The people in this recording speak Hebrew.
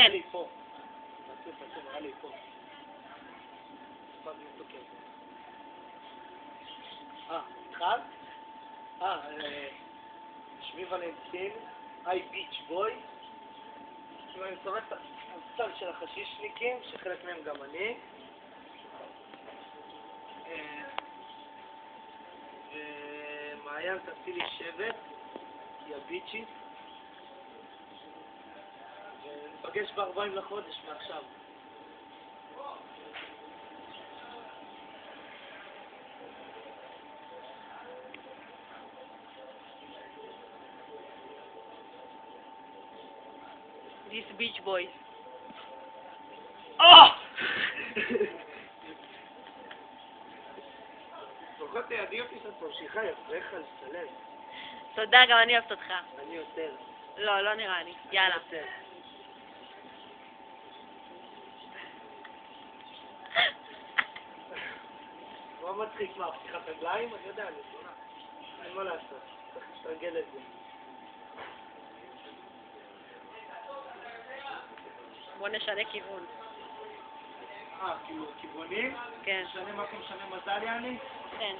כן. לי פה. נראה לי פה. אחד? שמי ולנטין, ביץ' בוי. אני צורך את הסל של החשישניקים, שחלק מהם גם אני. ומעיין תעשי לי שבט, היא הביצ'ית. ונפגש ב-40 לחודש מעכשיו. This beach boys. לפחות תיעדי אותי שאת ממשיכה, יפריך לצלם. תודה, גם אני אוהבת אותך. אני יותר. לא, לא נראה לי. יאללה. מה מצחיק? מה, פתיחת רגליים? אני יודע, אני תלונה. אין מה לעשות, צריך לתרגל את זה. בוא נשנה כיוון. כאילו, כיוונים? כן. משנה מקום, משנה מזל יעני? כן.